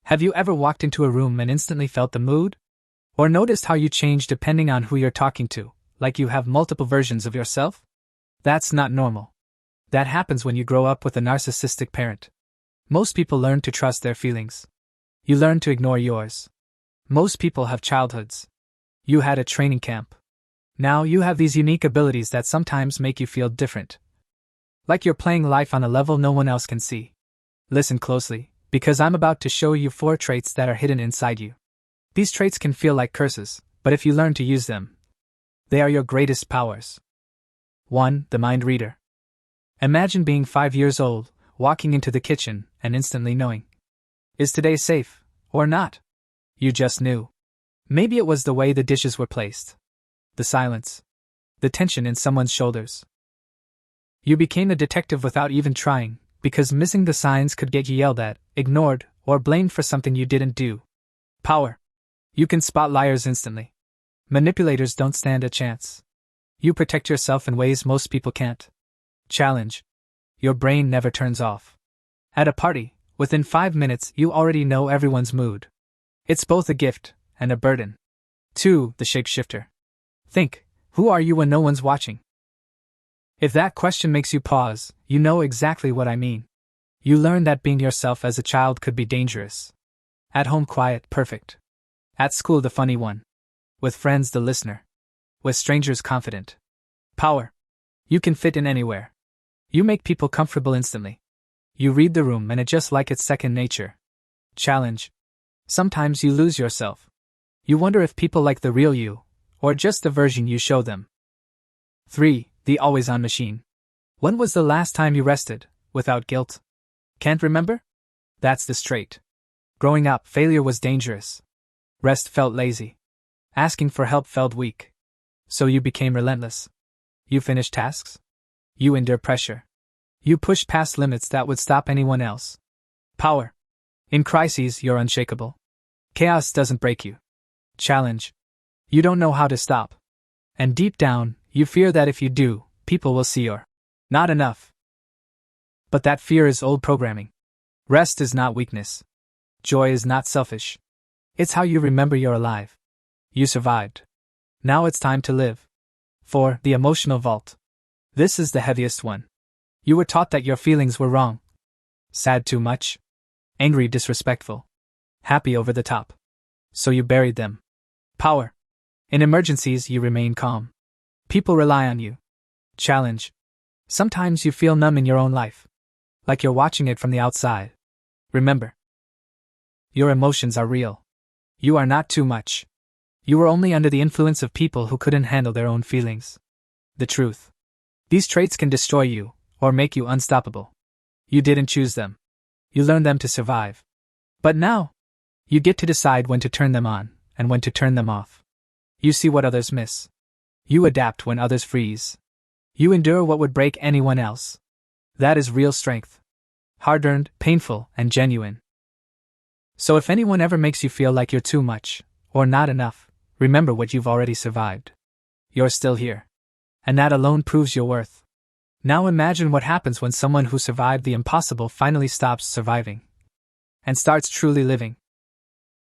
Have you ever walked into a room and instantly felt the mood? Or noticed how you change depending on who you're talking to, like you have multiple versions of yourself? That's not normal. That happens when you grow up with a narcissistic parent. Most people learn to trust their feelings. You learn to ignore yours. Most people have childhoods. You had a training camp. Now you have these unique abilities that sometimes make you feel different. Like you're playing life on a level no one else can see. Listen closely, because I'm about to show you 4 traits that are hidden inside you. These traits can feel like curses, but if you learn to use them, they are your greatest powers. 1. The mind reader. Imagine being 5 years old, walking into the kitchen, and instantly knowing. Is today safe, or not? You just knew. Maybe it was the way the dishes were placed. The silence. The tension in someone's shoulders. You became a detective without even trying, because missing the signs could get you yelled at, ignored, or blamed for something you didn't do. Power. You can spot liars instantly. Manipulators don't stand a chance. You protect yourself in ways most people can't. Challenge. Your brain never turns off. At a party, within 5 minutes you already know everyone's mood. It's both a gift and a burden. 2. The shapeshifter. Think, who are you when no one's watching? If that question makes you pause, you know exactly what I mean. You learn that being yourself as a child could be dangerous. At home quiet, perfect. At school the funny one. With friends the listener. With strangers confident. Power. You can fit in anywhere. You make people comfortable instantly. You read the room and adjust like it's second nature. Challenge. Sometimes you lose yourself. You wonder if people like the real you, or just the version you show them. 3. The always-on machine. When was the last time you rested, without guilt? Can't remember? That's this trait. Growing up, failure was dangerous. Rest felt lazy. Asking for help felt weak. So you became relentless. You finished tasks. You endure pressure. You pushed past limits that would stop anyone else. Power. In crises, you're unshakable. Chaos doesn't break you. Challenge. You don't know how to stop. And deep down, you fear that if you do, people will see you're not enough. But that fear is old programming. Rest is not weakness. Joy is not selfish. It's how you remember you're alive. You survived. Now it's time to live. 4. The emotional vault. This is the heaviest one. You were taught that your feelings were wrong. Sad too much. Angry disrespectful. Happy over the top. So you buried them. Power. In emergencies you remain calm. People rely on you. Challenge. Sometimes you feel numb in your own life. Like you're watching it from the outside. Remember. Your emotions are real. You are not too much. You were only under the influence of people who couldn't handle their own feelings. The truth. These traits can destroy you, or make you unstoppable. You didn't choose them. You learned them to survive. But now, you get to decide when to turn them on, and when to turn them off. You see what others miss. You adapt when others freeze. You endure what would break anyone else. That is real strength. Hard-earned, painful, and genuine. So if anyone ever makes you feel like you're too much, or not enough, remember what you've already survived. You're still here. And that alone proves your worth. Now imagine what happens when someone who survived the impossible finally stops surviving. And starts truly living.